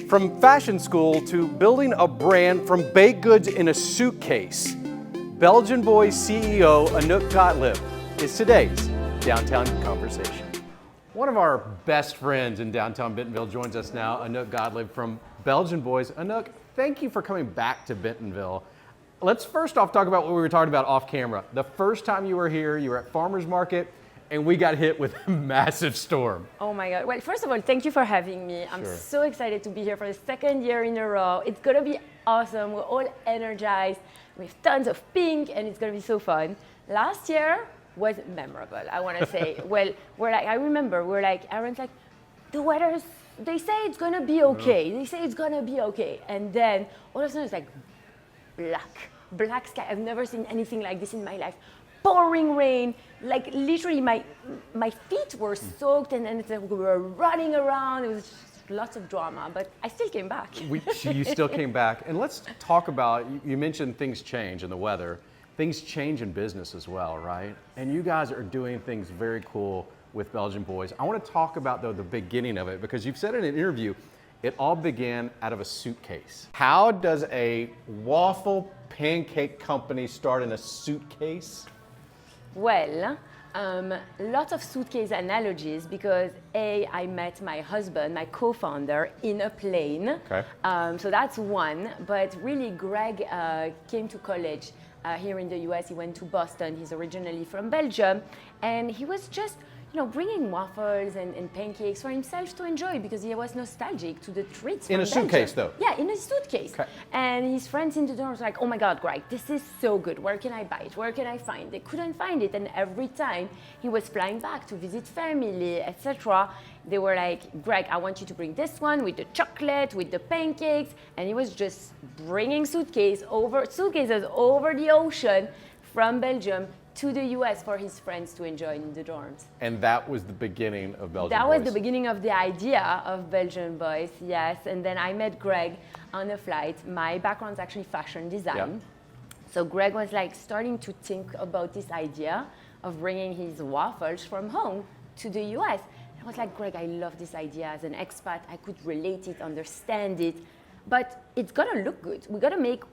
From fashion school to building a brand from baked goods in a suitcase, Belgian Boys CEO Anouck Gotlib is today's Downtown Conversation. One of our best friends in downtown Bentonville joins us now, Anouck Gotlib from Belgian Boys. Anouck, thank you for coming back to Bentonville. Let's first off talk about what we were talking about off camera. The first time you were here, you were at Farmer's Market, and we got hit with a massive storm. Oh my God. Well, first of all, thank you for having me. I'm so excited to be here for the second year in a row. It's gonna be awesome. We're all energized. We have tons of pink and it's gonna be so fun. Last year was memorable, I wanna say. Well, I remember, Aaron's like, the weather's, they say it's gonna be okay. They say it's gonna be okay. And then all of a sudden it's like black sky. I've never seen anything like this in my life. Pouring rain, like literally my feet were soaked and then we were running around. It was just lots of drama, but I still came back. You still came back. And let's talk about, you mentioned things change in the weather. Things change in business as well, right? And you guys are doing things very cool with Belgian Boys. I want to talk about though the beginning of it because you've said in an interview, it all began out of a suitcase. How does a waffle pancake company start in a suitcase? Well, lots of suitcase analogies because I met my husband, my co-founder, in a plane. Okay. So that's one. But really, Greg came to college here in the US. He went to Boston. He's originally from Belgium, and he was just bringing waffles and pancakes for himself to enjoy because he was nostalgic to the treats in from a suitcase, Belgium. though? Yeah, in a suitcase. Okay. And his friends in the dorm was like, oh my God, Greg, this is so good. Where can I buy it? Where can I find it? They couldn't find it. And every time he was flying back to visit family, etc., they were like, Greg, I want you to bring this one with the chocolate, with the pancakes. And he was just bringing suitcases over the ocean from Belgium to the US for his friends to enjoy in the dorms. And that was the beginning of Belgian Boys. That was the beginning of the idea of Belgian Boys, yes. And then I met Greg on a flight. My background's actually fashion design. Yeah. So Greg was like starting to think about this idea of bringing his waffles from home to the US. And I was like, Greg, I love this idea. As an expat, I could relate it, understand it, but it's gotta look good. We gotta make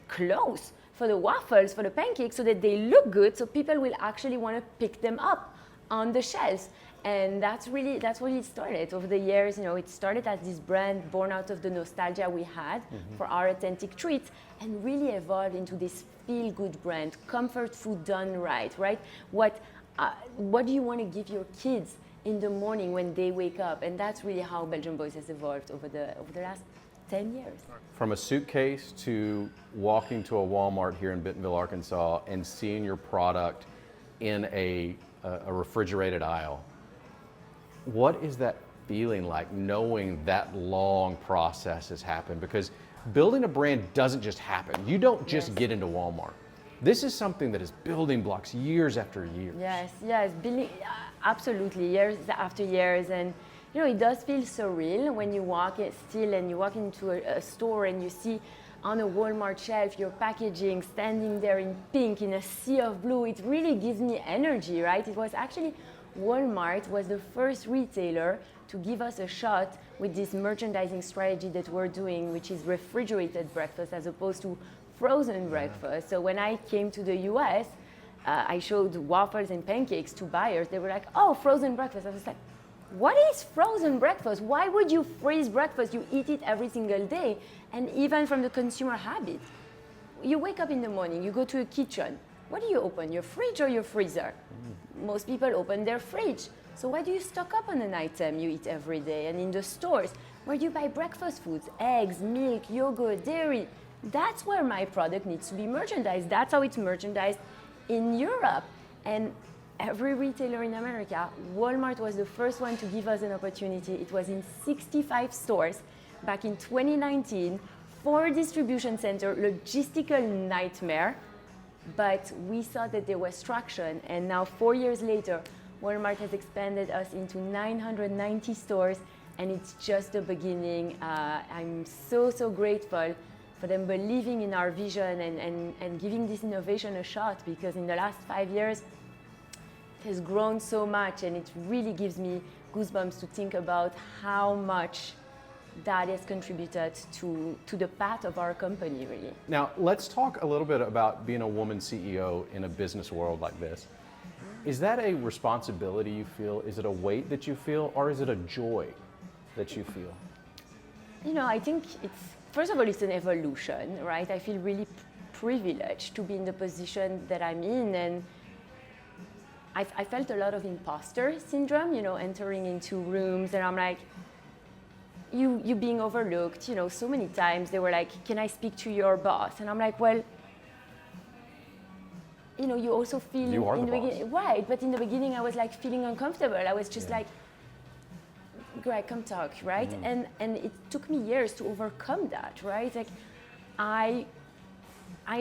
clothes for the waffles, for the pancakes, so that they look good, so people will actually want to pick them up on the shelves. And that's where it started. Over the years, it started as this brand born out of the nostalgia we had for our authentic treats, and really evolved into this feel-good brand, comfort food done right? What do you want to give your kids in the morning when they wake up? And that's really how Belgian Boys has evolved over the last 10 years. From a suitcase to walking to a Walmart here in Bentonville, Arkansas, and seeing your product in a refrigerated aisle. What is that feeling like, knowing that long process has happened? Because building a brand doesn't just happen. You don't just get into Walmart. This is something that is building blocks years after years. Yes, building, absolutely, years after years. And it does feel surreal when you walk into a store and you see on a Walmart shelf your packaging standing there in pink in a sea of blue. It really gives me energy, right? It was actually, Walmart was the first retailer to give us a shot with this merchandising strategy that we're doing, which is refrigerated breakfast as opposed to frozen breakfast. So when I came to the US, I showed waffles and pancakes to buyers. They were like, oh, frozen breakfast. I was like, what is frozen breakfast? Why would you freeze breakfast? You eat it every single day. And even from the consumer habit, you wake up in the morning, you go to a kitchen. What do you open, your fridge or your freezer? Most people open their fridge. So why do you stock up on an item you eat every day? And in the stores, where do you buy breakfast foods? Eggs, milk, yogurt, dairy. That's where my product needs to be merchandised. That's how it's merchandised in Europe. And every retailer in America, Walmart was the first one to give us an opportunity. It was in 65 stores back in 2019, 4 distribution center, logistical nightmare. But we saw that there was traction, and now 4 years later, Walmart has expanded us into 990 stores, and it's just the beginning. I'm so grateful for them believing in our vision and giving this innovation a shot, because in the last 5 years, has grown so much, and it really gives me goosebumps to think about how much that has contributed to the path of our company, really. Now, let's talk a little bit about being a woman CEO in a business world like this. Is that a responsibility you feel? Is it a weight that you feel? Or is it a joy that you feel? You know, I think first of all, it's an evolution, right? I feel really privileged to be in the position that I'm in, and I felt a lot of imposter syndrome, you know, entering into rooms, and I'm like, you being overlooked, you know, so many times they were like, can I speak to your boss? And I'm like, well, you know, you also feel you are in the the boss. beginning, right? But in the beginning, I was like feeling uncomfortable. I was just like, Greg, come talk, right? And it took me years to overcome that, right? Like, I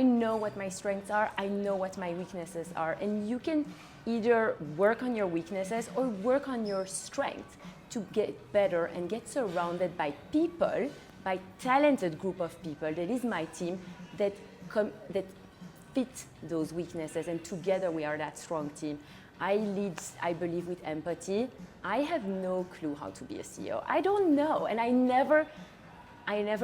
know what my strengths are. I know what my weaknesses are, and you can either work on your weaknesses or work on your strengths to get better and get surrounded by people, by talented group of people. That is my team that fit those weaknesses, and together we are that strong team. I lead, I believe, with empathy. I have no clue how to be a CEO. I don't know, and I never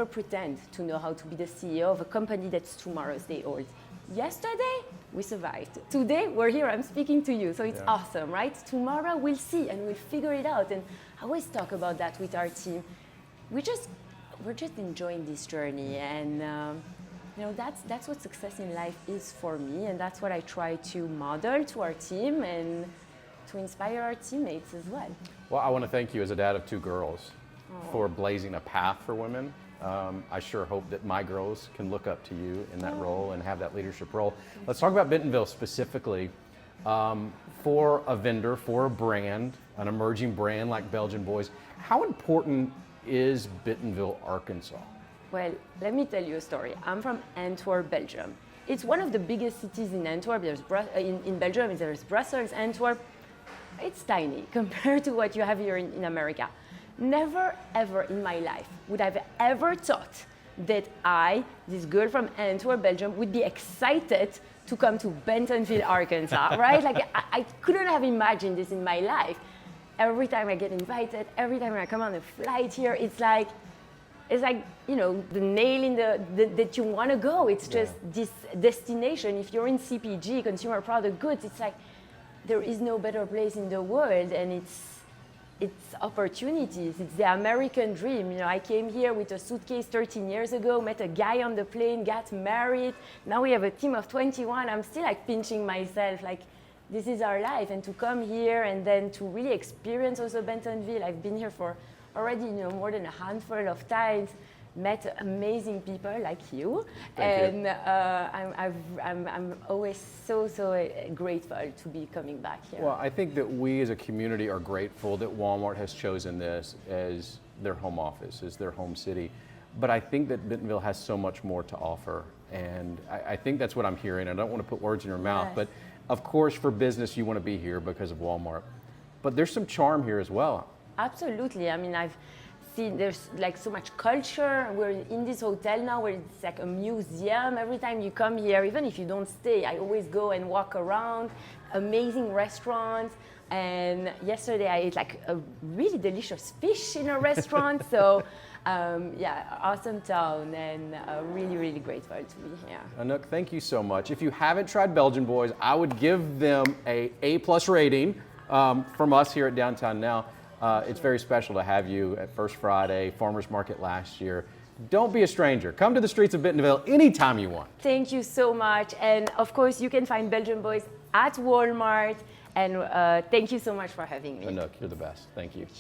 pretend to know how to be the CEO of a company that's tomorrow's day old. Yesterday, we survived. Today, we're here, I'm speaking to you, so it's awesome, right? Tomorrow, we'll see, and we'll figure it out. And I always talk about that with our team. We're just enjoying this journey, and you know, that's what success in life is for me, and that's what I try to model to our team and to inspire our teammates as well. Well, I want to thank you as a dad of two girls for blazing a path for women. I sure hope that my girls can look up to you in that role and have that leadership role. Let's talk about Bentonville specifically. For a vendor, for a brand, an emerging brand like Belgian Boys, how important is Bentonville, Arkansas? Well, let me tell you a story. I'm from Antwerp, Belgium. It's one of the biggest cities in Antwerp. In Belgium, there's Brussels, Antwerp. It's tiny compared to what you have here in America. Never ever in my life would I have ever thought that I, this girl from Antwerp, Belgium, would be excited to come to Bentonville, Arkansas, right? Like, I couldn't have imagined this in my life. Every time I get invited, every time I come on a flight here, it's like, you know, the nail in that you want to go. It's just this destination. If you're in CPG, consumer product goods, it's like there is no better place in the world, and it's opportunities. It's the American dream. You know, I came here with a suitcase 13 years ago, met a guy on the plane, got married. Now we have a team of 21. I'm still like pinching myself, like this is our life. And to come here and then to really experience also Bentonville. I've been here for already, you know, more than a handful of times. Met amazing people like you, Thank you. I'm always so grateful to be coming back here. Well, I think that we as a community are grateful that Walmart has chosen this as their home office, as their home city. But I think that Bentonville has so much more to offer, and I think that's what I'm hearing. I don't want to put words in your mouth, but of course for business you want to be here because of Walmart. But there's some charm here as well. Absolutely. I mean, I've seen there's like so much culture. We're in this hotel now where it's like a museum. Every time you come here, even if you don't stay, I always go and walk around. Amazing restaurants. And yesterday I ate like a really delicious fish in a restaurant. So yeah, awesome town, and really grateful to be here. Anouck, thank you so much. If you haven't tried Belgian Boys, I would give them a A+ rating from us here at Downtown Now. It's very special to have you at First Friday, Farmers Market last year. Don't be a stranger. Come to the streets of Bentonville anytime you want. Thank you so much. And of course, you can find Belgian Boys at Walmart. And thank you so much for having me. Anouck, you're the best. Thank you.